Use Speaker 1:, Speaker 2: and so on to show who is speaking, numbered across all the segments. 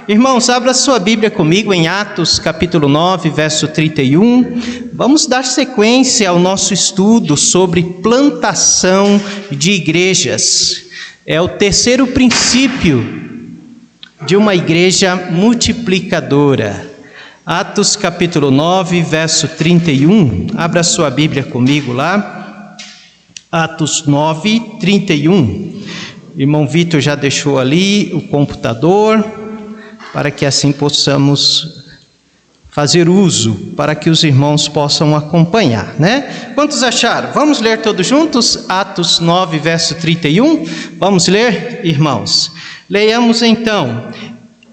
Speaker 1: Irmãos, abra sua Bíblia comigo em Atos capítulo 9, verso 31. Vamos dar sequência ao nosso estudo sobre plantação de igrejas. É o terceiro princípio de uma igreja multiplicadora. Atos capítulo 9, verso 31. Abra sua Bíblia comigo lá. Atos 9, 31. Irmão Vitor já deixou ali o computador, para que assim possamos fazer uso, para que os irmãos possam acompanhar, né? Quantos acharam? Vamos ler todos juntos? Atos 9, verso 31. Vamos ler, irmãos? Leiamos então.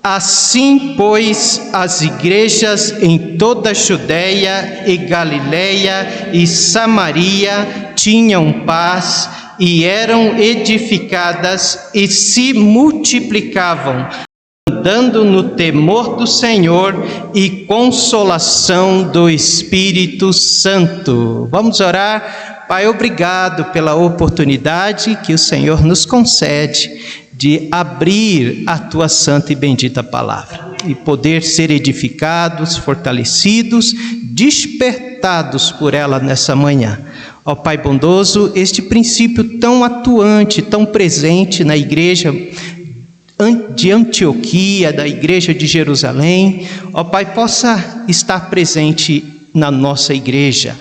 Speaker 1: Assim, pois, as igrejas em toda a Judeia e Galileia e Samaria tinham paz e eram edificadas e se multiplicavam, andando no temor do Senhor e consolação do Espírito Santo. Vamos orar. Pai, obrigado pela oportunidade que o Senhor nos concede de abrir a Tua santa e bendita palavra e poder ser edificados, fortalecidos, despertados por ela nessa manhã. Ó Pai bondoso, este princípio tão atuante, tão presente na igreja de Antioquia, da igreja de Jerusalém, ó Pai, possa estar presente na nossa igreja,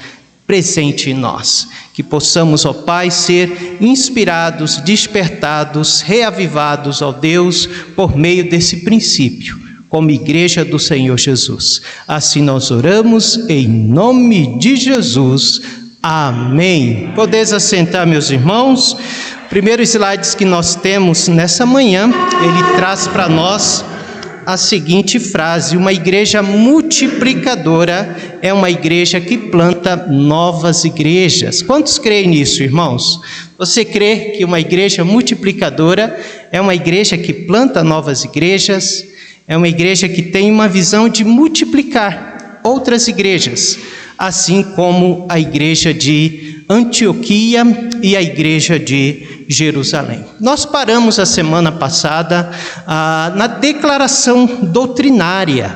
Speaker 1: presente em nós, que possamos, ó Pai, ser inspirados, despertados, reavivados, ó Deus, por meio desse princípio, como igreja do Senhor Jesus. Assim nós oramos em nome de Jesus. Amém. Podeis assentar, meus irmãos. O primeiro slide que nós temos nessa manhã, ele traz para nós a seguinte frase: uma igreja multiplicadora é uma igreja que planta novas igrejas. Quantos creem nisso, irmãos? Você crê que uma igreja multiplicadora é uma igreja que planta novas igrejas? É uma igreja que tem uma visão de multiplicar outras igrejas, assim como a igreja de Antioquia e a igreja de Jerusalém. Nós paramos a semana passada na declaração doutrinária.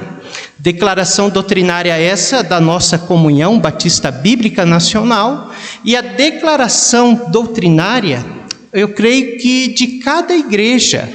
Speaker 1: Declaração doutrinária essa da nossa Comunhão Batista Bíblica Nacional, e a declaração doutrinária, eu creio que de cada igreja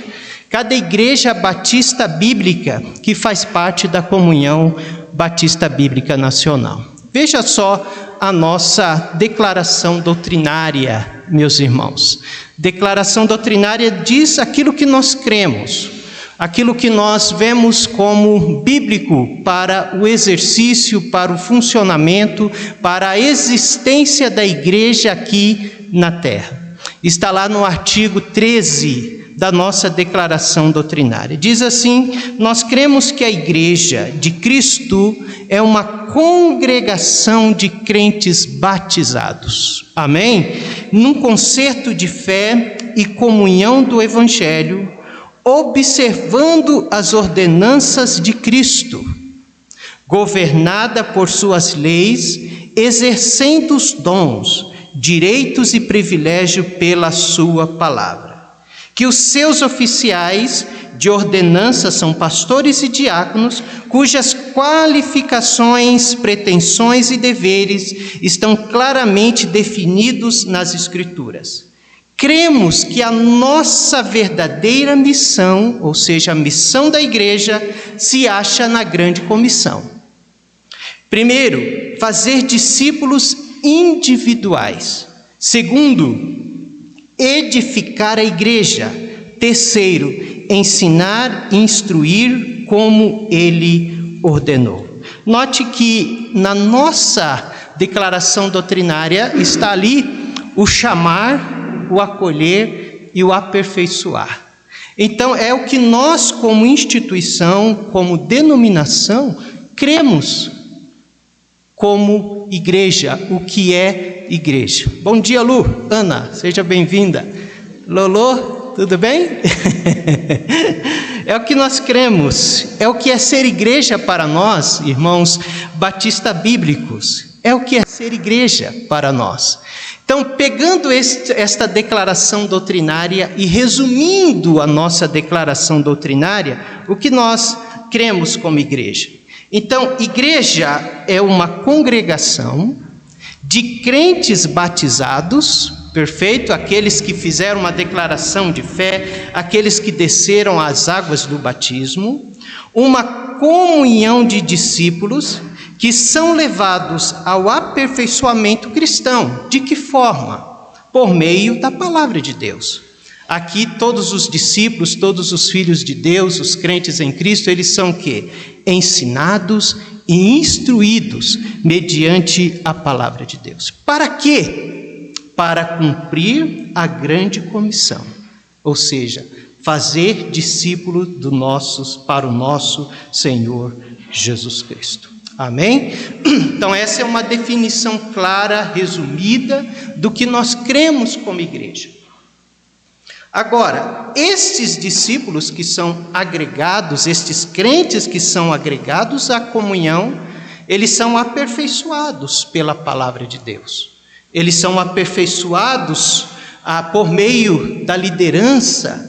Speaker 1: batista bíblica que faz parte da Comunhão Batista Bíblica Nacional. Veja só a nossa declaração doutrinária, meus irmãos. Declaração doutrinária diz aquilo que nós cremos, aquilo que nós vemos como bíblico para o exercício, para o funcionamento, para a existência da igreja aqui na terra. Está lá no artigo 13 da nossa declaração doutrinária. Diz assim: nós cremos que a igreja de Cristo é uma congregação de crentes batizados. Amém? Num concerto de fé e comunhão do Evangelho, observando as ordenanças de Cristo, governada por suas leis, exercendo os dons, direitos e privilégios pela sua palavra. Que os seus oficiais de ordenança são pastores e diáconos, cujas qualificações, pretensões e deveres estão claramente definidos nas Escrituras. Cremos que a nossa verdadeira missão, ou seja, a missão da igreja, se acha na grande comissão. Primeiro, fazer discípulos individuais. Segundo, edificar a igreja. Terceiro, ensinar e instruir como ele ordenou. Note que na nossa declaração doutrinária está ali o chamar, o acolher e o aperfeiçoar. Então é o que nós, como instituição, como denominação, cremos como igreja, o que é igreja. Bom dia, Lu. Ana, seja bem-vinda. Lolo, tudo bem? É o que nós cremos, é o que é ser igreja para nós, irmãos batista bíblicos. É o que é ser igreja para nós. Então, pegando esta declaração doutrinária e resumindo a nossa declaração doutrinária, o que nós cremos como igreja? Então, igreja é uma congregação de crentes batizados, perfeito? Aqueles que fizeram uma declaração de fé, aqueles que desceram as águas do batismo, uma comunhão de discípulos que são levados ao aperfeiçoamento cristão. De que forma? Por meio da palavra de Deus. Aqui todos os discípulos, todos os filhos de Deus, os crentes em Cristo, eles são o quê? Ensinados e instruídos mediante a palavra de Deus. Para quê? Para cumprir a grande comissão, ou seja, fazer discípulo para o nosso Senhor Jesus Cristo. Amém? Então essa é uma definição clara, resumida, do que nós cremos como igreja. Agora, estes discípulos que são agregados, estes crentes que são agregados à comunhão, eles são aperfeiçoados pela palavra de Deus. Eles são aperfeiçoados por meio da liderança.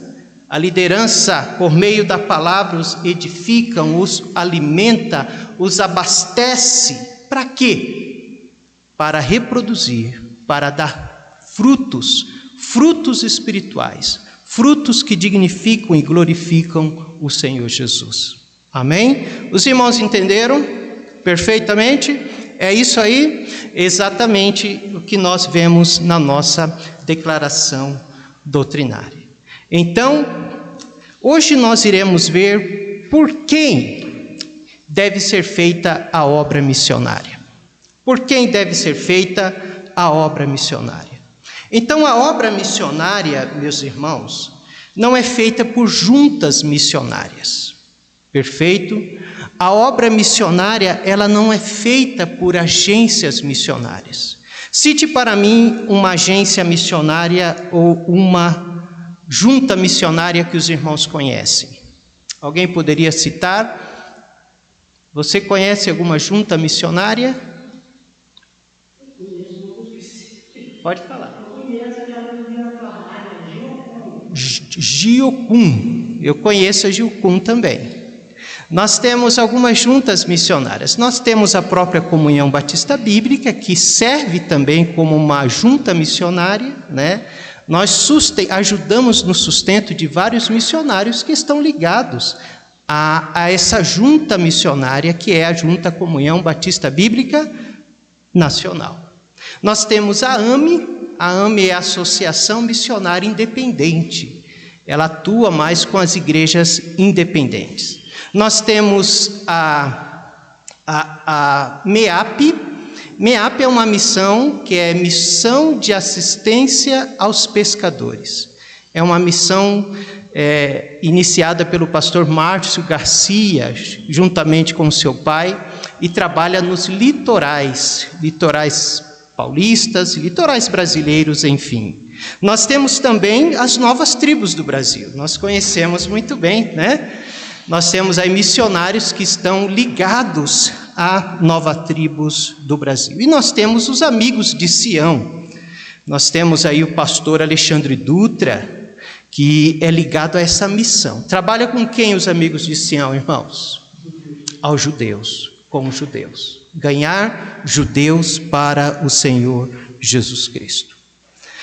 Speaker 1: A liderança, por meio da palavra, os edifica, os alimenta, os abastece. Para quê? Para reproduzir, para dar frutos espirituais, frutos que dignificam e glorificam o Senhor Jesus. Amém? Os irmãos entenderam perfeitamente? É isso aí, exatamente o que nós vemos na nossa declaração doutrinária. Então, hoje nós iremos ver por quem deve ser feita a obra missionária. Por quem deve ser feita a obra missionária? Então, a obra missionária, meus irmãos, não é feita por juntas missionárias. Perfeito? A obra missionária, ela não é feita por agências missionárias. Cite para mim uma agência missionária ou uma junta missionária que os irmãos conhecem. Alguém poderia citar? Você conhece alguma junta missionária? Pode falar. Giocum. Eu conheço a Giocum também. Nós temos algumas juntas missionárias. Nós temos a própria Comunhão Batista Bíblica, que serve também como uma junta missionária, né? Nós ajudamos no sustento de vários missionários que estão ligados a essa junta missionária, que é a Junta Comunhão Batista Bíblica Nacional. Nós temos a AME é a Associação Missionária Independente. Ela atua mais com as igrejas independentes. Nós temos a MEAP. MEAP é uma missão que é missão de assistência aos pescadores. É uma missão iniciada pelo pastor Márcio Garcia, juntamente com seu pai, e trabalha nos litorais paulistas, litorais brasileiros, enfim. Nós temos também as novas tribos do Brasil, nós conhecemos muito bem, né? Nós temos aí missionários que estão ligados a novas tribos do Brasil. E nós temos os amigos de Sião. Nós temos aí o pastor Alexandre Dutra, que é ligado a essa missão. Trabalha com quem os amigos de Sião, irmãos? Aos judeus, com os judeus. Ganhar judeus para o Senhor Jesus Cristo.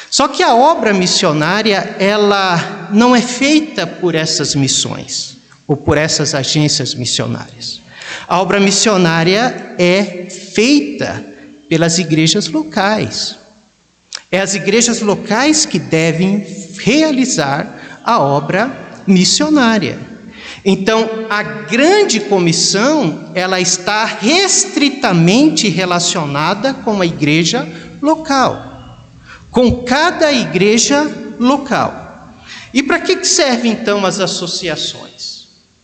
Speaker 1: Só que a obra missionária, ela não é feita por essas missões, ou por essas agências missionárias. A obra missionária é feita pelas igrejas locais. É as igrejas locais que devem realizar a obra missionária. Então, a grande comissão, ela está restritamente relacionada com a igreja local, com cada igreja local. E para que servem então as associações?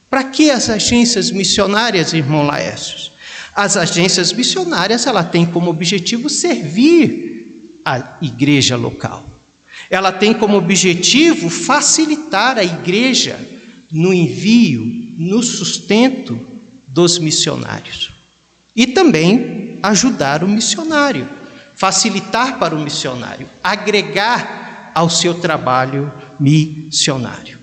Speaker 1: Para que as agências missionárias, irmão Laércio? As agências missionárias, ela tem como objetivo servir a igreja local. Ela tem como objetivo facilitar a igreja no envio, no sustento dos missionários. E também ajudar o missionário, facilitar para o missionário, agregar ao seu trabalho missionário.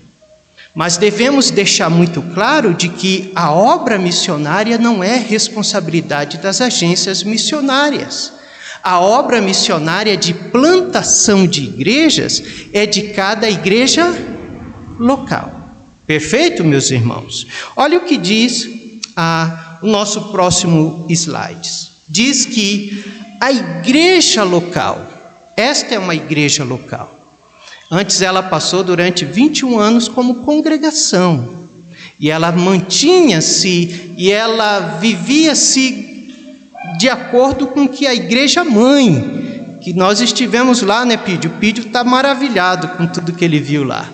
Speaker 1: Mas devemos deixar muito claro de que a obra missionária não é responsabilidade das agências missionárias. A obra missionária de plantação de igrejas é de cada igreja local. Perfeito, meus irmãos? Olha o que diz o nosso próximo slide. Diz que a igreja local, esta é uma igreja local. Antes ela passou durante 21 anos como congregação. E ela mantinha-se e ela vivia-se de acordo com que a igreja mãe, que nós estivemos lá, né, Pídio? O Pídio está maravilhado com tudo que ele viu lá.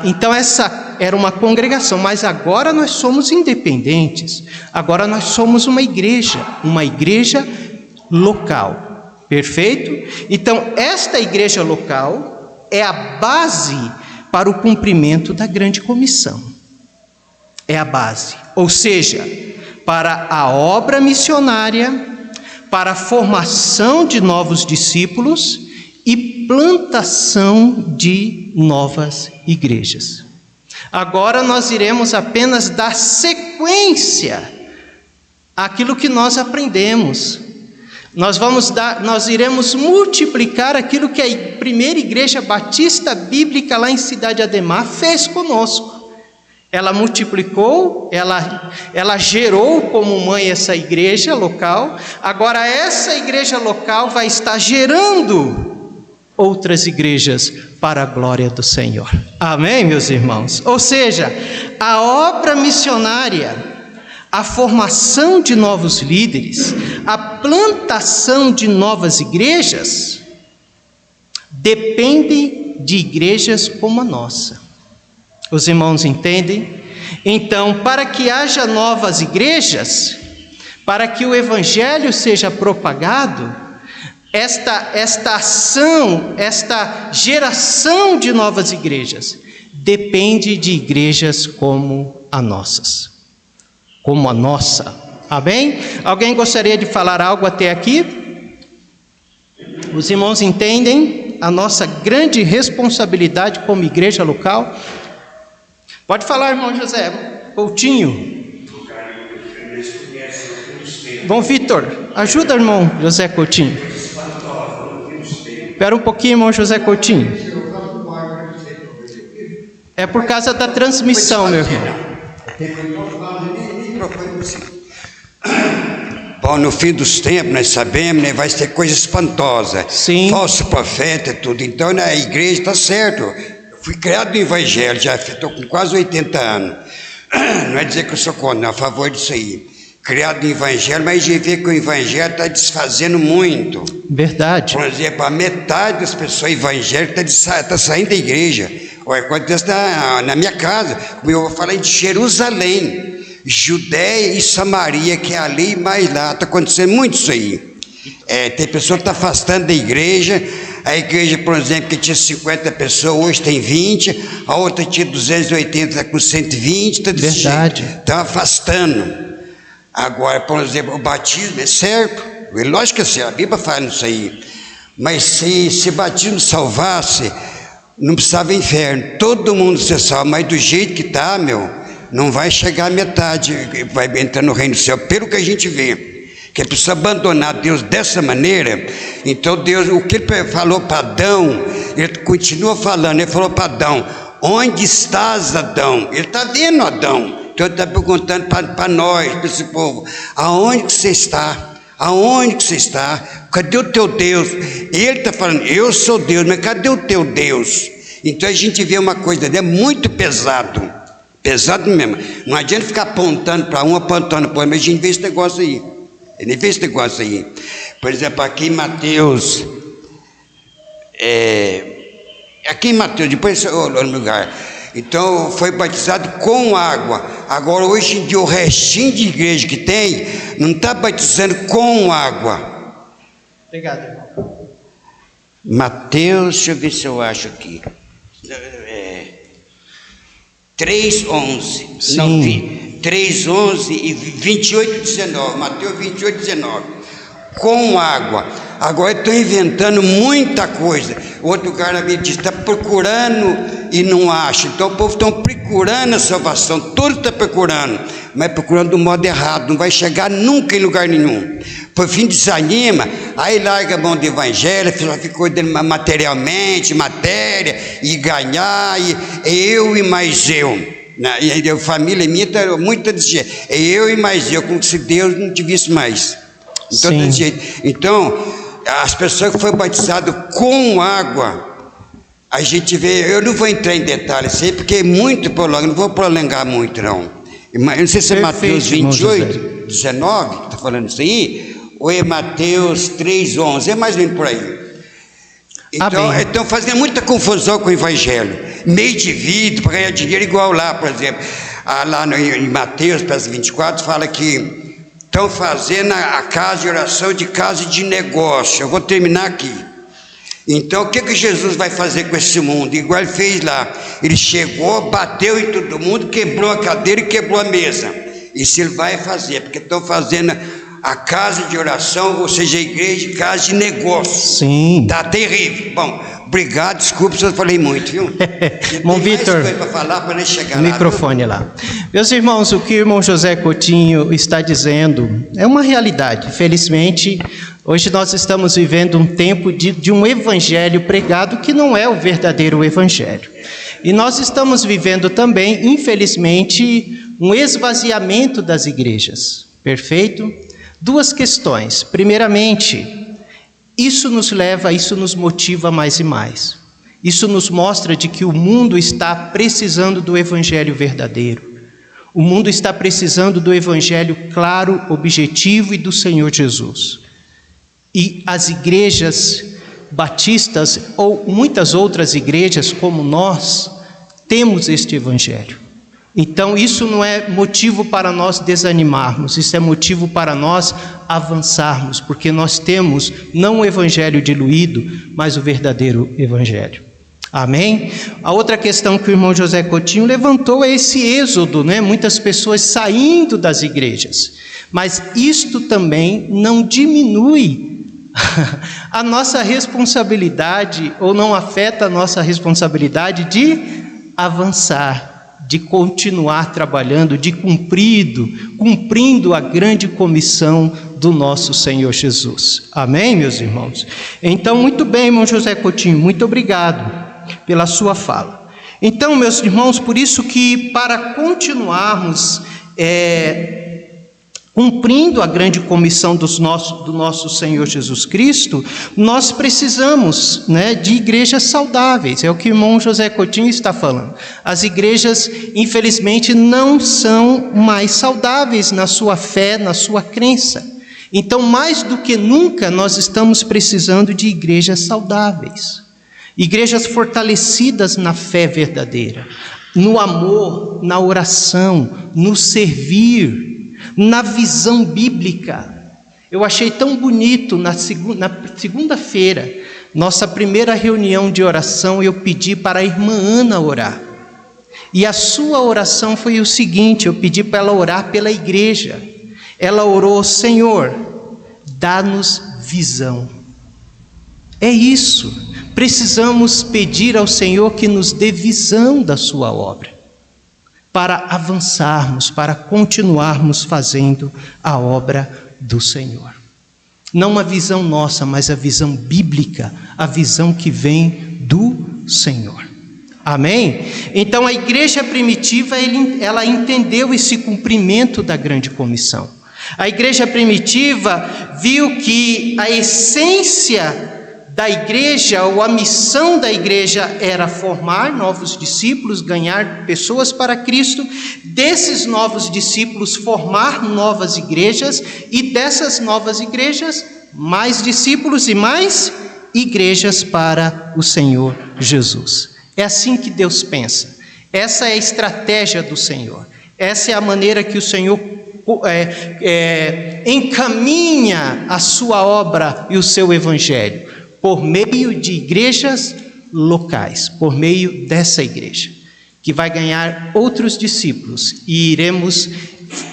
Speaker 1: Então essa era uma congregação, mas agora nós somos independentes. Agora nós somos uma igreja local. Perfeito? Então esta igreja local é a base para o cumprimento da grande comissão. É a base, ou seja, para a obra missionária, para a formação de novos discípulos e plantação de novas igrejas. Agora nós iremos apenas dar sequência àquilo que nós aprendemos. Nós iremos multiplicar aquilo que a primeira igreja batista bíblica lá em Cidade Ademar fez conosco. Ela multiplicou, ela gerou como mãe essa igreja local. Agora essa igreja local vai estar gerando outras igrejas para a glória do Senhor. Amém, meus irmãos? Ou seja, a obra missionária, a formação de novos líderes, a plantação de novas igrejas, depende de igrejas como a nossa. Os irmãos entendem? Então, para que haja novas igrejas, para que o evangelho seja propagado, esta ação, esta geração de novas igrejas, depende de igrejas como a nossa. Amém? Alguém gostaria de falar algo até aqui? Os irmãos entendem a nossa grande responsabilidade como igreja local? Pode falar, irmão José Coutinho. Bom, Vitor, ajuda, irmão José Coutinho. Espera um pouquinho, irmão José Coutinho. É por causa da transmissão, meu irmão.
Speaker 2: Bom, no fim dos tempos, nós sabemos, né, vai ter coisa espantosa.
Speaker 1: Sim.
Speaker 2: Falso profeta e tudo. Então, na igreja está certo. Fui criado no evangelho, já estou com quase 80 anos. Não é dizer que eu sou contra, a favor disso aí. Criado no evangelho, mas a gente vê que o evangelho está desfazendo muito.
Speaker 1: Verdade.
Speaker 2: Por exemplo, a metade das pessoas evangélicas está saindo da igreja. Olha, acontece na minha casa, como eu vou falar de Jerusalém, Judéia e Samaria, que é ali, mais lá, está acontecendo muito isso aí. Tem pessoa que está afastando da igreja. A igreja, por exemplo, que tinha 50 pessoas, hoje tem 20, a outra tinha 280, está com 120, está desse jeito. Está afastando. Agora, por exemplo, o batismo é certo, lógico que é certo, a Bíblia fala isso aí, mas se o batismo salvasse, não precisava inferno, todo mundo ser salvo, mas do jeito que está, não vai chegar a metade, vai entrar no reino do céu, pelo que a gente vê. Que é preciso abandonar Deus dessa maneira. Então Deus, o que ele falou para Adão, ele continua falando. Ele falou para Adão: onde estás, Adão? Ele está vendo Adão. Então ele está perguntando para nós, para esse povo: aonde que você está? Aonde que você está? Cadê o teu Deus? Ele está falando: eu sou Deus, mas cadê o teu Deus? Então a gente vê uma coisa, é muito pesado mesmo. Não adianta ficar apontando para um, apontando para outro, mas a gente vê esse negócio aí. Ele vê esse negócio aí. Por exemplo, aqui em Mateus, depois olha no lugar. Então, foi batizado com água. Agora, hoje em dia, o restinho de igreja que tem, não está batizando com água.
Speaker 1: Obrigado, irmão.
Speaker 2: Mateus, deixa eu ver se eu acho aqui. 3:11. Não, 3:11 e 28:19. Mateus 28:19. Com água. Agora estão inventando muita coisa. Outro cara me disse, está procurando e não acha. Então o povo está procurando a salvação, todos estão procurando, mas procurando do modo errado, não vai chegar nunca em lugar nenhum. Por fim desanima, aí larga a mão do evangelho, fica cuidando materialmente, matéria, e ganhar, e eu e mais eu. E a família minha está muito desse jeito, é eu e mais eu, como se Deus não te visse mais. Então, desse jeito. Então, as pessoas que foram batizadas com água, a gente vê, eu não vou entrar em detalhes aí, porque é muito prolongado, não vou prolongar muito não. Eu não sei se é Mateus 28, 19, que está falando isso aí, ou é Mateus 3, 11, é mais ou menos por aí. Então fazendo muita confusão com o evangelho, meio de vida para ganhar dinheiro, igual lá, por exemplo, lá em Mateus 24, fala que estão fazendo a casa de oração de casa de negócio. Eu vou terminar aqui. Então o que Jesus vai fazer com esse mundo? Igual ele fez lá, ele chegou, bateu em todo mundo, quebrou a cadeira e quebrou a mesa. Isso ele vai fazer, porque estão fazendo a casa de oração, ou seja, a igreja, casa de negócio.
Speaker 1: Sim.
Speaker 2: Tá terrível. Bom, obrigado, desculpe se eu falei muito, viu?
Speaker 1: Bom, Vitor,
Speaker 2: para falar para nem chegar
Speaker 1: o microfone lá. Meus irmãos, o que o irmão José Coutinho está dizendo é uma realidade. Felizmente, hoje nós estamos vivendo um tempo de um evangelho pregado que não é o verdadeiro evangelho. E nós estamos vivendo também, infelizmente, um esvaziamento das igrejas. Perfeito? Duas questões. Primeiramente, isso nos motiva mais e mais. Isso nos mostra de que o mundo está precisando do evangelho verdadeiro. O mundo está precisando do evangelho claro, objetivo e do Senhor Jesus. E as igrejas batistas, ou muitas outras igrejas como nós, temos este evangelho. Então isso não é motivo para nós desanimarmos, isso é motivo para nós avançarmos, porque nós temos não o evangelho diluído, mas o verdadeiro evangelho. Amém? A outra questão que o irmão José Coutinho levantou é esse êxodo, né? Muitas pessoas saindo das igrejas, mas isto também não diminui a nossa responsabilidade, ou não afeta a nossa responsabilidade de avançar, de continuar trabalhando, de cumprindo a grande comissão do nosso Senhor Jesus. Amém, meus irmãos? Então, muito bem, irmão José Coutinho, muito obrigado pela sua fala. Então, meus irmãos, por isso que para continuarmos cumprindo a grande comissão do nosso Senhor Jesus Cristo, nós precisamos, de igrejas saudáveis. É o que o irmão José Coutinho está falando. As igrejas, infelizmente, não são mais saudáveis na sua fé, na sua crença. Então, mais do que nunca, nós estamos precisando de igrejas saudáveis. Igrejas fortalecidas na fé verdadeira, no amor, na oração, no servir, na visão bíblica. Eu achei tão bonito na segunda-feira, nossa primeira reunião de oração, eu pedi para a irmã Ana orar. E a sua oração foi o seguinte, eu pedi para ela orar pela igreja. Ela orou: Senhor, dá-nos visão. É isso, precisamos pedir ao Senhor que nos dê visão da sua obra, para avançarmos, para continuarmos fazendo a obra do Senhor. Não a visão nossa, mas a visão bíblica, a visão que vem do Senhor. Amém? Então a igreja primitiva, ela entendeu esse cumprimento da grande comissão. A igreja primitiva viu que a essência da igreja, ou a missão da igreja, era formar novos discípulos, ganhar pessoas para Cristo, desses novos discípulos formar novas igrejas, e dessas novas igrejas, mais discípulos e mais igrejas para o Senhor Jesus. É assim que Deus pensa, essa é a estratégia do Senhor, essa é a maneira que o Senhor encaminha a sua obra e o seu evangelho, por meio de igrejas locais, por meio dessa igreja, que vai ganhar outros discípulos, e iremos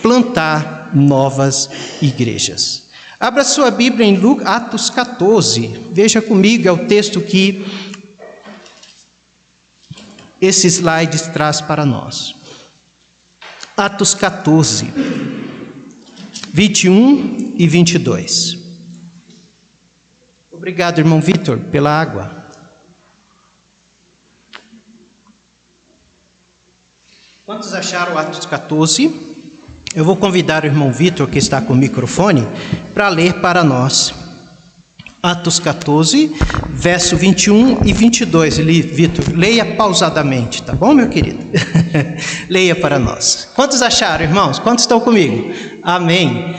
Speaker 1: plantar novas igrejas. Abra sua Bíblia em Atos 14. Veja comigo, é o texto que esse slide traz para nós. Atos 14, 21 e 22. Obrigado, irmão Vitor, pela água. Quantos acharam Atos 14? Eu vou convidar o irmão Vitor, que está com o microfone, para ler para nós. Atos 14, verso 21 e 22. Vitor, leia pausadamente, tá bom, meu querido? Leia para nós. Quantos acharam, irmãos? Quantos estão comigo? Amém.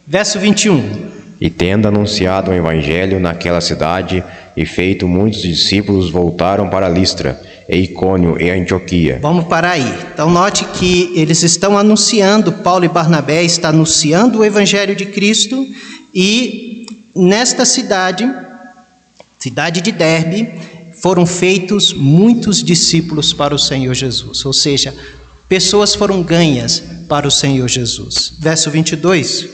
Speaker 1: Verso 21.
Speaker 3: E tendo anunciado o evangelho naquela cidade e feito muitos discípulos, voltaram para Listra, e Icônio e Antioquia.
Speaker 1: Vamos parar aí. Então note que eles estão anunciando, Paulo e Barnabé estão anunciando o evangelho de Cristo, e nesta cidade de Derbe, foram feitos muitos discípulos para o Senhor Jesus, ou seja, pessoas foram ganhas para o Senhor Jesus. Verso 22.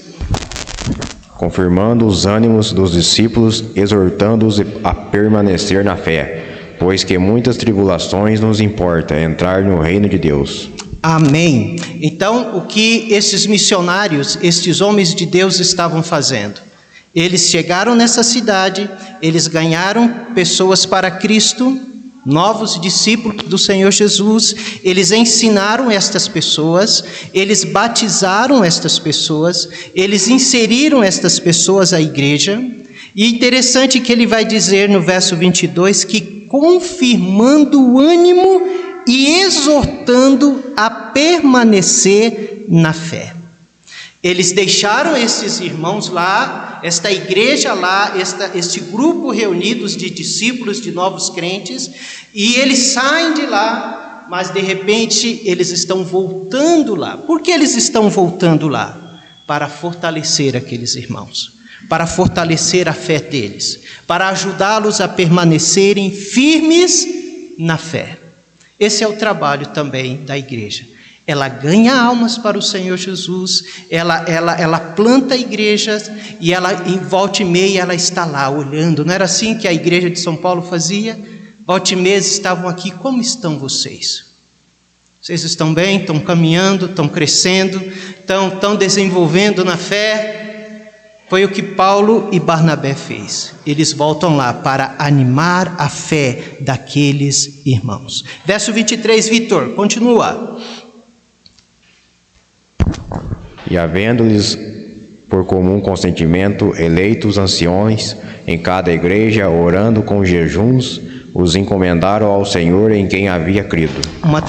Speaker 3: Confirmando os ânimos dos discípulos, exortando-os a permanecer na fé, pois que muitas tribulações nos importa entrar no reino de Deus.
Speaker 1: Amém. Então, o que esses missionários, estes homens de Deus estavam fazendo? Eles chegaram nessa cidade, eles ganharam pessoas para Cristo, novos discípulos do Senhor Jesus, eles ensinaram estas pessoas, eles batizaram estas pessoas, eles inseriram estas pessoas à igreja. E interessante que ele vai dizer no verso 22 que confirmando o ânimo e exortando a permanecer na fé. Eles deixaram esses irmãos lá, esta igreja lá, este grupo reunidos de discípulos, de novos crentes, e eles saem de lá, mas de repente eles estão voltando lá. Por que eles estão voltando lá? Para fortalecer aqueles irmãos, para fortalecer a fé deles, para ajudá-los a permanecerem firmes na fé. Esse é o trabalho também da igreja. Ela ganha almas para o Senhor Jesus, ela planta igrejas e ela, em volta e meia, ela está lá olhando. Não era assim que a igreja de São Paulo fazia? Volta e meia estavam aqui. Como estão vocês? Vocês estão bem? Estão caminhando? Estão crescendo? Estão desenvolvendo na fé? Foi o que Paulo e Barnabé fez. Eles voltam lá para animar a fé daqueles irmãos. Verso 23, Vitor, continua.
Speaker 3: E havendo-lhes por comum consentimento eleitos anciões em cada igreja, orando com jejuns, os encomendaram ao Senhor em quem havia crido.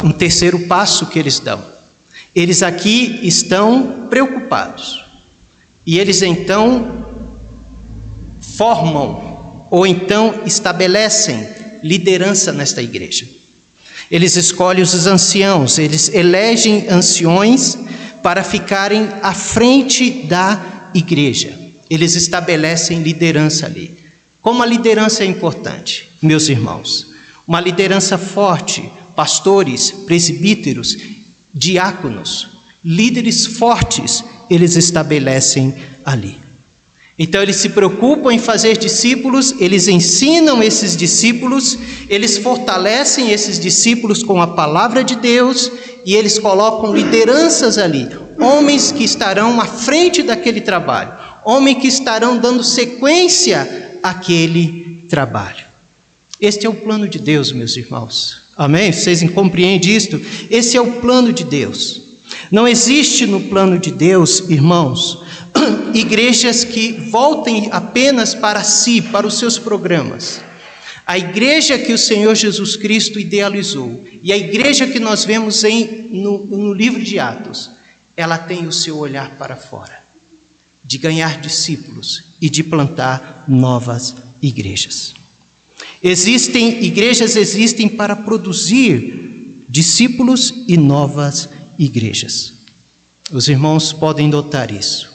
Speaker 1: Um terceiro passo que eles dão. Eles aqui estão preocupados. E eles então formam, ou então estabelecem liderança nesta igreja. Eles escolhem os anciãos, eles elegem anciões para ficarem à frente da igreja. Eles estabelecem liderança ali. Como a liderança é importante, meus irmãos? Uma liderança forte, pastores, presbíteros, diáconos, líderes fortes, eles estabelecem ali. Então eles se preocupam em fazer discípulos, eles ensinam esses discípulos, eles fortalecem esses discípulos com a palavra de Deus e eles colocam lideranças ali, homens que estarão à frente daquele trabalho, homens que estarão dando sequência àquele trabalho. Este é o plano de Deus, meus irmãos. Amém? Vocês compreendem isto? Esse é o plano de Deus. Não existe no plano de Deus, irmãos, igrejas que voltem apenas para si, para os seus programas. A igreja que o Senhor Jesus Cristo idealizou e a igreja que nós vemos no livro de Atos, ela tem o seu olhar para fora, de ganhar discípulos e de plantar novas igrejas. Igrejas existem para produzir discípulos e novas igrejas. Os irmãos podem notar isso.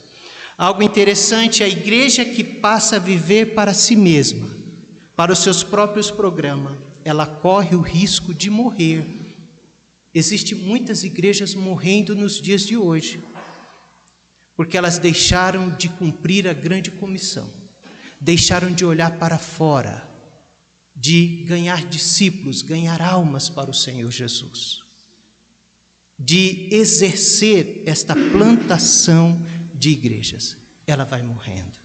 Speaker 1: Algo interessante, a igreja que passa a viver para si mesma, para os seus próprios programas, ela corre o risco de morrer. Existem muitas igrejas morrendo nos dias de hoje. porque elas deixaram de cumprir a grande comissão, deixaram de olhar para fora, de ganhar discípulos, ganhar almas para o Senhor Jesus, de exercer esta plantação de igrejas. Ela vai morrendo.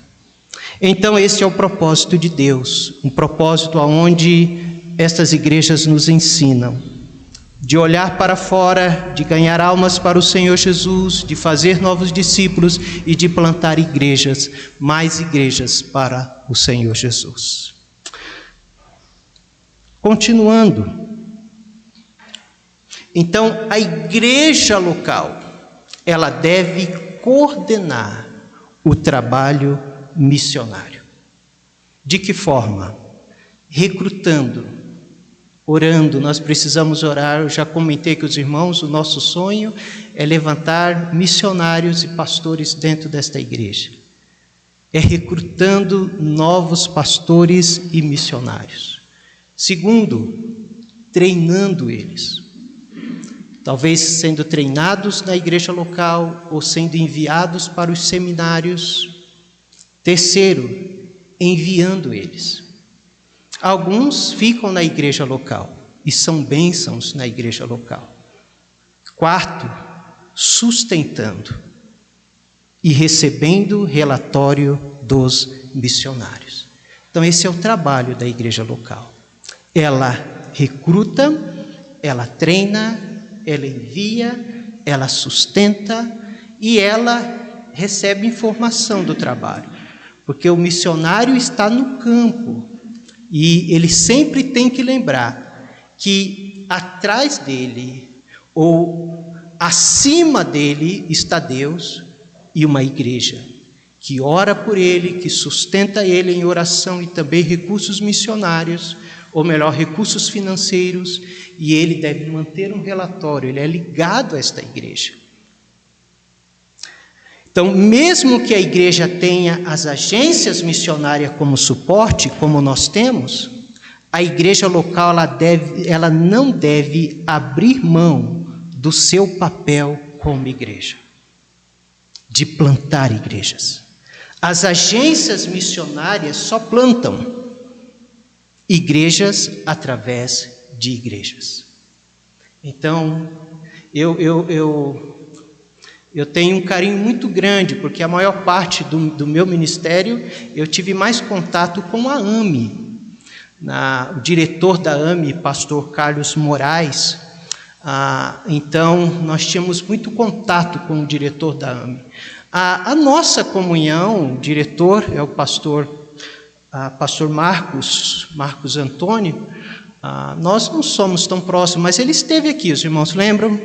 Speaker 1: Então este é o propósito de Deus, um propósito aonde estas igrejas nos ensinam de olhar para fora, de ganhar almas para o Senhor Jesus, de fazer novos discípulos e de plantar igrejas, mais igrejas para o Senhor Jesus. Continuando, então a igreja local, ela deve coordenar o trabalho missionário. De que forma? Recrutando, orando. Nós precisamos orar. Eu já comentei com os irmãos, o nosso sonho é levantar missionários e pastores dentro desta igreja. É recrutando novos pastores e missionários. Segundo, treinando eles. Talvez sendo treinados na igreja local ou sendo enviados para os seminários. Terceiro, enviando eles. Alguns ficam na igreja local e são bênçãos na igreja local. Quarto, sustentando e recebendo relatório dos missionários. Então esse é o trabalho da igreja local. Ela recruta, ela treina, ela envia, ela sustenta e ela recebe informação do trabalho. Porque o missionário está no campo. E ele sempre tem que lembrar que atrás dele, ou acima dele, está Deus e uma igreja que ora por ele, que sustenta ele em oração e também recursos missionários, ou melhor, recursos financeiros, e ele deve manter um relatório, ele é ligado a esta igreja. Então, mesmo que a igreja tenha as agências missionárias como suporte, como nós temos, a igreja local ela não deve abrir mão do seu papel como igreja, de plantar igrejas. As agências missionárias só plantam igrejas através de igrejas. Então, eu tenho um carinho muito grande, porque a maior parte do meu ministério, eu tive mais contato com a AME. O diretor da AME, pastor Carlos Moraes, então nós tínhamos muito contato com o diretor da AME. A nossa comunhão, o diretor é o pastor Marcos Antônio. Nós não somos tão próximos, mas ele esteve aqui, os irmãos lembram?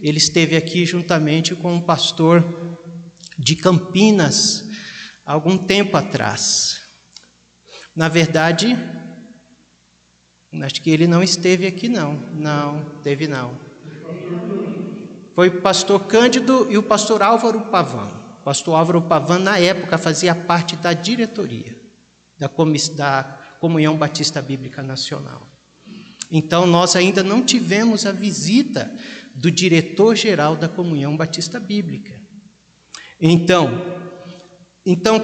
Speaker 1: Ele esteve aqui juntamente com um pastor de Campinas, há algum tempo atrás. Na verdade, acho que ele não esteve aqui não, teve não. Foi o pastor Cândido e o pastor Álvaro Pavan. O pastor Álvaro Pavan, na época, fazia parte da diretoria da Comunhão Batista Bíblica Nacional. Então, nós ainda não tivemos a visita do diretor-geral da Comunhão Batista Bíblica. Então,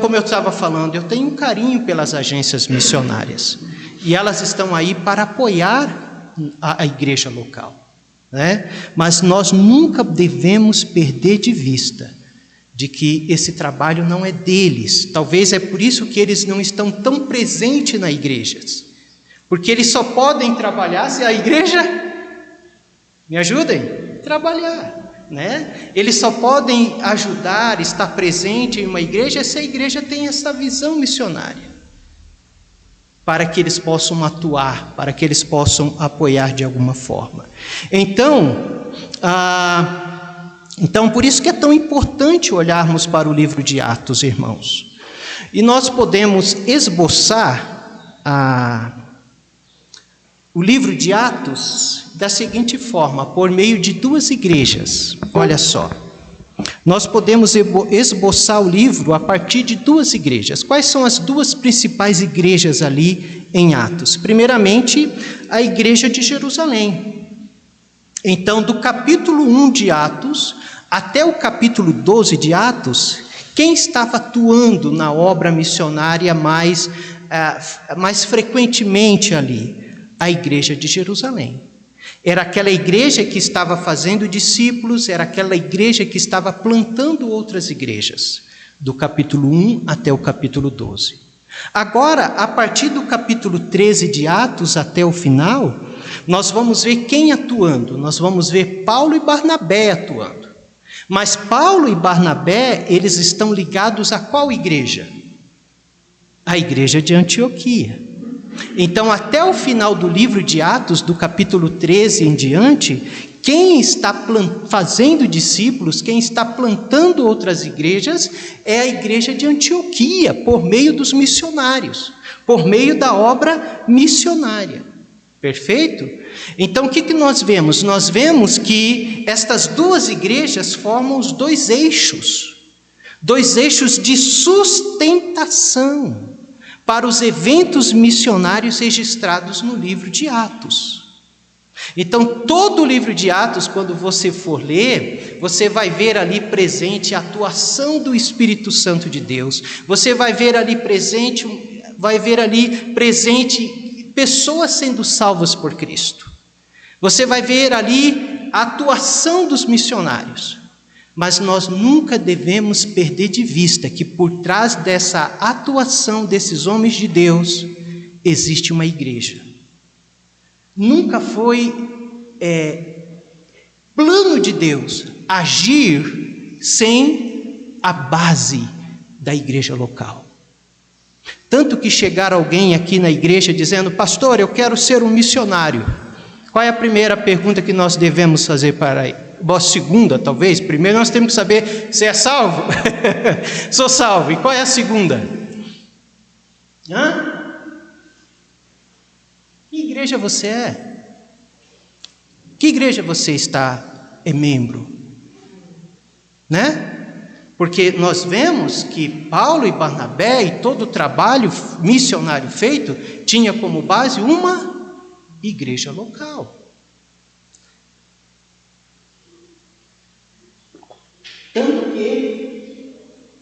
Speaker 1: como eu estava falando, eu tenho um carinho pelas agências missionárias. E elas estão aí para apoiar a igreja local, né? Mas nós nunca devemos perder de vista de que esse trabalho não é deles. Talvez é por isso que eles não estão tão presentes nas igrejas. Porque eles só podem trabalhar se a igreja, me ajudem? Trabalhar, né? Eles só podem ajudar, estar presente em uma igreja se a igreja tem essa visão missionária. Para que eles possam atuar, para que eles possam apoiar de alguma forma. Então, por isso que é tão importante olharmos para o livro de Atos, irmãos. E nós podemos esboçar o livro de Atos da seguinte forma, por meio de duas igrejas. Olha só, nós podemos esboçar o livro a partir de duas igrejas. Quais são as duas principais igrejas ali em Atos? Primeiramente, a igreja de Jerusalém. Então, do capítulo 1 de Atos até o capítulo 12 de Atos, quem estava atuando na obra missionária mais frequentemente ali? A igreja de Jerusalém. Era aquela igreja que estava fazendo discípulos, era aquela igreja que estava plantando outras igrejas, do capítulo 1 até o capítulo 12. Agora, a partir do capítulo 13 de Atos até o final, nós vamos ver quem atuando. Nós vamos ver Paulo e Barnabé atuando. Mas Paulo e Barnabé, eles estão ligados a qual igreja? A igreja de Antioquia. Então, até o final do livro de Atos, do capítulo 13 em diante, quem está fazendo discípulos, quem está plantando outras igrejas, é a igreja de Antioquia, por meio dos missionários, por meio da obra missionária. Perfeito? Então, o que nós vemos? Nós vemos que estas duas igrejas formam os dois eixos de sustentação para os eventos missionários registrados no livro de Atos. Então, todo o livro de Atos, quando você for ler, você vai ver ali presente a atuação do Espírito Santo de Deus. Você vai ver ali presente pessoas sendo salvas por Cristo. Você vai ver ali a atuação dos missionários. Mas nós nunca devemos perder de vista que por trás dessa atuação desses homens de Deus, existe uma igreja. Nunca foi plano de Deus agir sem a base da igreja local. Tanto que chegar alguém aqui na igreja dizendo: pastor, eu quero ser um missionário. Qual é a primeira pergunta que nós devemos fazer para ele? Boa, segunda, talvez. Primeiro nós temos que saber se é salvo. Sou salvo. E qual é a segunda? Que igreja você é? Que igreja você é membro? Né? Porque nós vemos que Paulo e Barnabé e todo o trabalho missionário feito tinha como base uma igreja local. Tanto que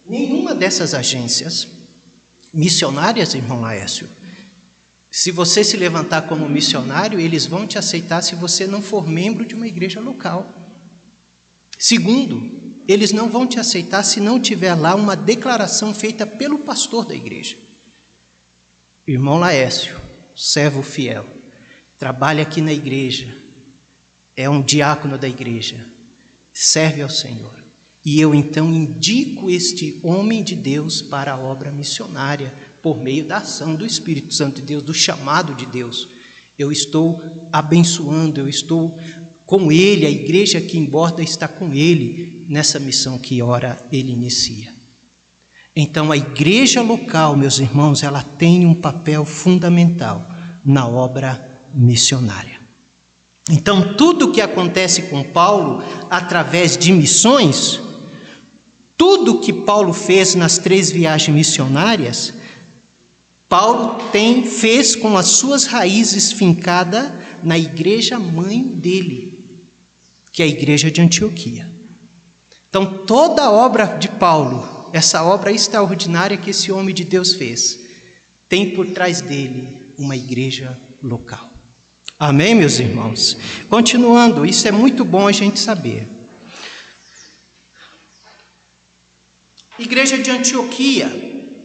Speaker 1: nenhuma dessas agências missionárias, irmão Laércio, se você se levantar como missionário, eles vão te aceitar se você não for membro de uma igreja local. Segundo, eles não vão te aceitar se não tiver lá uma declaração feita pelo pastor da igreja. Irmão Laércio, servo fiel, trabalha aqui na igreja, é um diácono da igreja, serve ao Senhor. E eu então indico este homem de Deus para a obra missionária, por meio da ação do Espírito Santo de Deus, do chamado de Deus. Eu estou abençoando, eu estou com ele, a igreja que emborda está com ele nessa missão que ora ele inicia. Então a igreja local, meus irmãos, ela tem um papel fundamental na obra missionária. Então tudo que acontece com Paulo através de missões, tudo que Paulo fez nas 3 viagens missionárias, Paulo fez com as suas raízes fincadas na igreja mãe dele, que é a igreja de Antioquia. Então toda a obra de Paulo, essa obra extraordinária que esse homem de Deus fez, tem por trás dele uma igreja local. Amém, meus irmãos? Continuando, isso é muito bom a gente saber. Igreja de Antioquia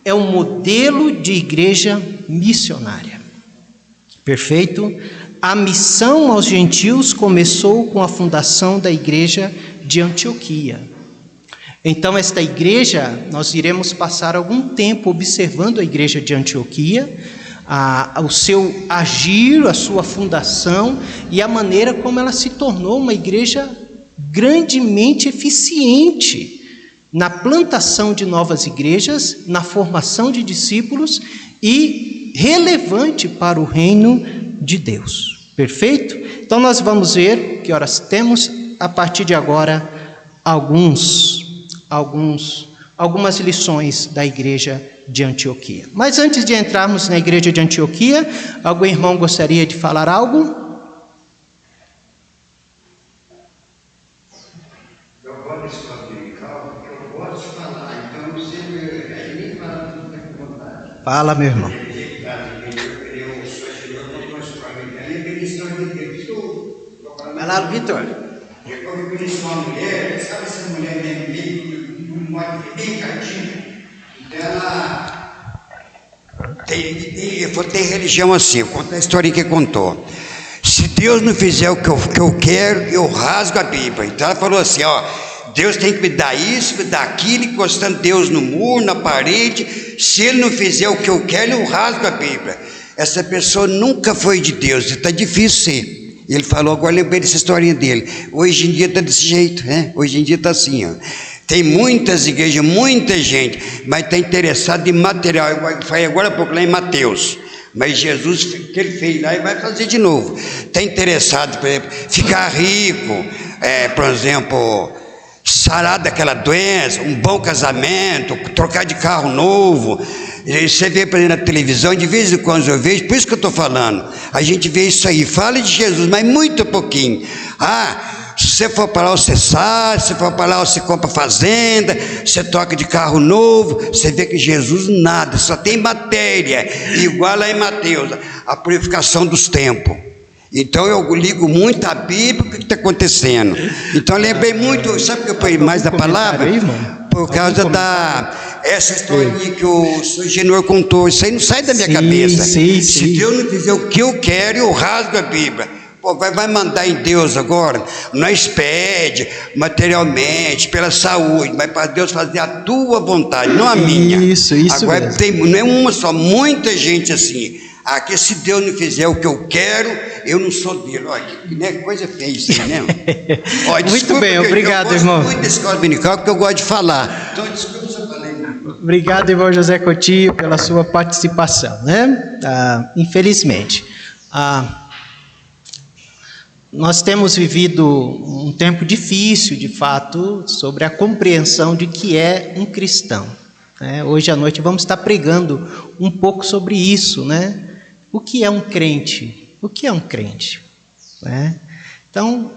Speaker 1: é um modelo de igreja missionária. Perfeito? A missão aos gentios começou com a fundação da igreja de Antioquia. Então esta igreja, nós iremos passar algum tempo observando a igreja de Antioquia, o seu agir, a sua fundação e a maneira como ela se tornou uma igreja grandemente eficiente na plantação de novas igrejas, na formação de discípulos e relevante para o reino de Deus. Perfeito? Então nós vamos ver que horas temos a partir de agora algumas lições da igreja de Antioquia. Mas antes de entrarmos na igreja de Antioquia, algum irmão gostaria de falar algo?
Speaker 2: Eu Posso falar, então você nem fala tudo com vontade.
Speaker 1: Fala, meu irmão. Vai lá, Vitor.
Speaker 2: Eu conheci uma mulher, sabe essa mulher bem catinha? Então ela tem religião assim, vou contar a historinha que contou. Se Deus não fizer o que eu quero, eu rasgo a Bíblia. Então ela falou assim, ó, Deus tem que me dar isso, me dar aquilo, encostando Deus no muro, na parede. Se Ele não fizer o que eu quero, eu rasgo a Bíblia. Essa pessoa nunca foi de Deus, está difícil ser. Ele falou, agora lembrei dessa historinha dele. Hoje em dia está desse jeito, né? Hoje em dia está assim, ó. Tem muitas igrejas, muita gente, mas está interessado em material. Eu falei agora há pouco lá em Mateus. Mas Jesus, o que ele fez lá, ele vai fazer de novo. Está interessado, por exemplo, ficar rico, por exemplo, sarar daquela doença, um bom casamento, trocar de carro novo. Você vê, por exemplo, na televisão, de vez em quando eu vejo, por isso que eu estou falando, a gente vê isso aí, fala de Jesus, mas muito pouquinho. Se você for para lá, você sai, se você for para lá, você compra fazenda, você toca de carro novo, você vê que Jesus nada, só tem matéria, igual lá em Mateus, a purificação dos tempos. Então eu ligo muito a Bíblia, o que está acontecendo. Então eu lembrei muito, sabe o que eu ponho mais da palavra? Por causa essa história que o senhor Genor contou, isso aí não sai da minha cabeça. Se Deus não fizer o que eu quero, eu rasgo a Bíblia. Pô, vai mandar em Deus agora, nós pede materialmente, pela saúde, mas para Deus fazer a tua vontade, não a minha.
Speaker 1: Isso
Speaker 2: agora
Speaker 1: mesmo.
Speaker 2: Tem, não é uma só, muita gente assim. Aqui, se Deus não fizer o que eu quero, eu não sou dele. Olha, que né, coisa feia isso, né? Olha,
Speaker 1: muito bem, obrigado, irmão.
Speaker 2: Eu gosto muito da escola dominical porque eu gosto de falar. Então, desculpa se eu falei.
Speaker 1: Obrigado, irmão José Coutinho, pela sua participação, né? Infelizmente, nós temos vivido um tempo difícil, de fato, sobre a compreensão de que é um cristão. Hoje à noite vamos estar pregando um pouco sobre isso, né? O que é um crente? O que é um crente? Então,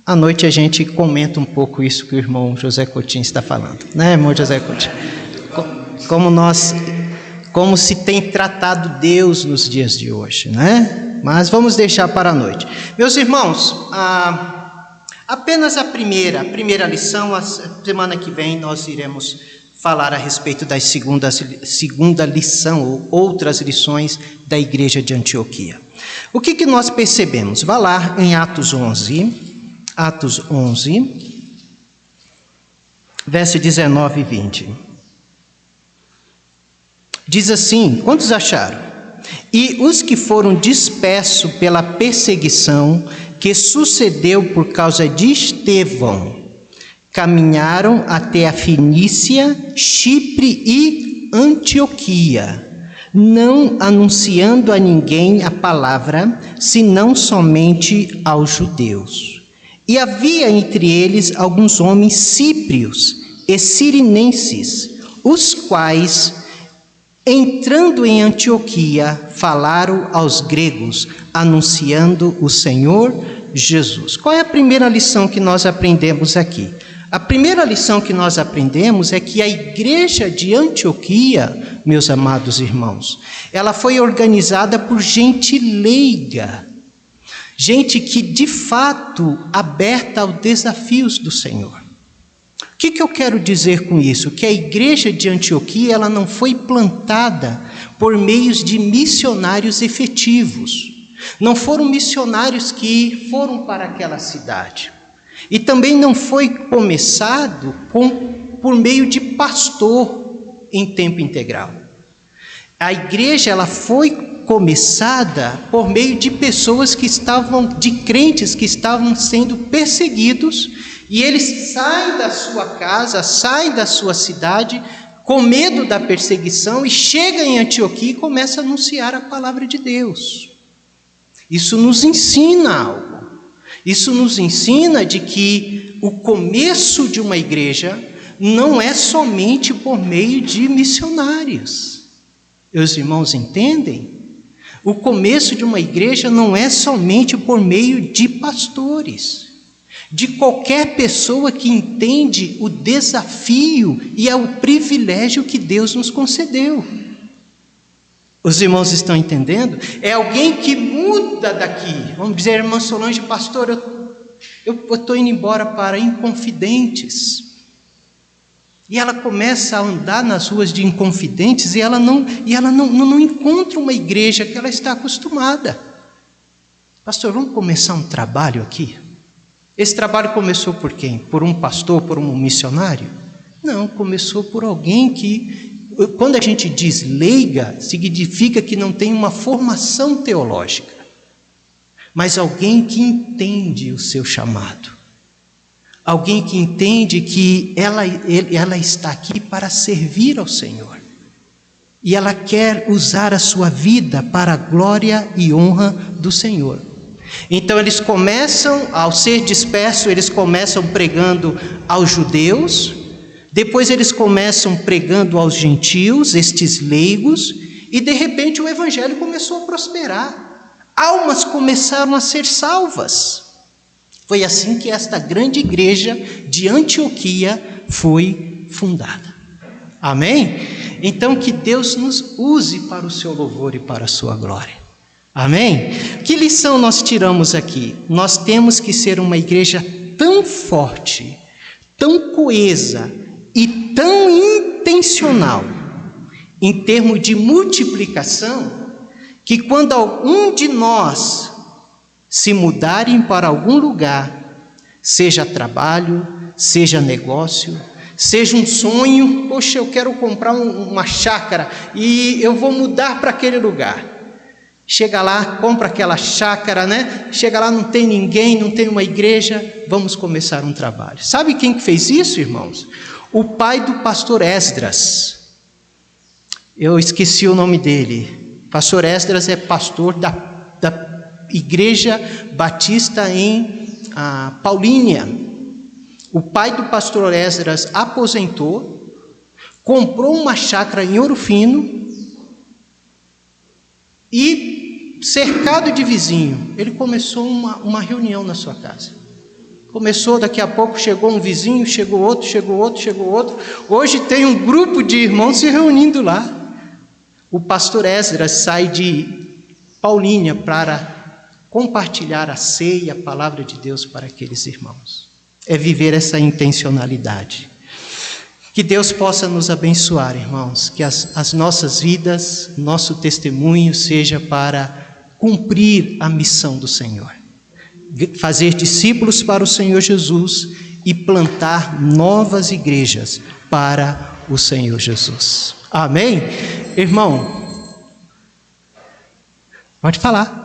Speaker 1: à noite a gente comenta um pouco isso que o irmão José Coutinho está falando, né, irmão José Coutinho? Como se tem tratado Deus nos dias de hoje, né? Mas vamos deixar para a noite. Meus irmãos, apenas a primeira lição, a semana que vem nós iremos falar a respeito da segunda lição, ou outras lições da igreja de Antioquia. O que nós percebemos? Vá lá em Atos 11, verso 19 e 20. Diz assim, quantos acharam? E os que foram dispersos pela perseguição que sucedeu por causa de Estevão, caminharam até a Fenícia, Chipre e Antioquia, não anunciando a ninguém a palavra, senão somente aos judeus. E havia entre eles alguns homens síprios e cirenenses, os quais, entrando em Antioquia, falaram aos gregos, anunciando o Senhor Jesus. Qual é a primeira lição que nós aprendemos aqui? A primeira lição que nós aprendemos é que a igreja de Antioquia, meus amados irmãos, ela foi organizada por gente leiga, gente que de fato aberta aos desafios do Senhor. O que eu quero dizer com isso? Que a igreja de Antioquia, ela não foi plantada por meios de missionários efetivos. Não foram missionários que foram para aquela cidade. E também não foi começado por meio de pastor em tempo integral. A igreja, ela foi começada por meio de pessoas de crentes que estavam sendo perseguidos, e eles saem da sua casa, saem da sua cidade, com medo da perseguição, e chegam em Antioquia e começam a anunciar a palavra de Deus. Isso nos ensina algo. Isso nos ensina de que o começo de uma igreja não é somente por meio de missionários. Os irmãos entendem? O começo de uma igreja não é somente por meio de pastores, de qualquer pessoa que entende o desafio e o privilégio que Deus nos concedeu. Os irmãos estão entendendo? É alguém que muda daqui. Vamos dizer, irmã Solange, pastor, eu estou indo embora para Inconfidentes. E ela começa a andar nas ruas de Inconfidentes e ela não encontra uma igreja que ela está acostumada. Pastor, vamos começar um trabalho aqui? Esse trabalho começou por quem? Por um pastor, por um missionário? Não, começou por alguém que, quando a gente diz leiga, significa que não tem uma formação teológica, mas alguém que entende o seu chamado. Alguém que entende que ela está aqui para servir ao Senhor. E ela quer usar a sua vida para a glória e honra do Senhor. Então eles começam, ao ser dispersos, eles começam pregando aos judeus, depois eles começam pregando aos gentios, estes leigos, e de repente o evangelho começou a prosperar. Almas começaram a ser salvas. Foi assim que esta grande igreja de Antioquia foi fundada. Amém? Então que Deus nos use para o seu louvor e para a sua glória. Amém? Que lição nós tiramos aqui? Nós temos que ser uma igreja tão forte, tão coesa e tão intencional, em termos de multiplicação, que quando algum de nós se mudarem para algum lugar, seja trabalho, seja negócio, seja um sonho, poxa, eu quero comprar uma chácara e eu vou mudar para aquele lugar. Chega lá, compra aquela chácara, né? Chega lá, não tem ninguém, não tem uma igreja, vamos começar um trabalho. Sabe quem que fez isso, irmãos? O pai do pastor Esdras. Eu esqueci o nome dele. Pastor Esdras é pastor da Igreja Batista em Paulínia. O pai do pastor Esdras aposentou, comprou uma chácara em Ouro Fino e, cercado de vizinho, ele começou uma reunião na sua casa. Começou, daqui a pouco chegou um vizinho, chegou outro. Hoje tem um grupo de irmãos se reunindo lá. O pastor Esdras sai de Paulínia para compartilhar a ceia, a palavra de Deus para aqueles irmãos. É viver essa intencionalidade. Que Deus possa nos abençoar, irmãos, que as nossas vidas, nosso testemunho seja para cumprir a missão do Senhor. Fazer discípulos para o Senhor Jesus e plantar novas igrejas para o Senhor Jesus. Amém? Irmão, pode falar.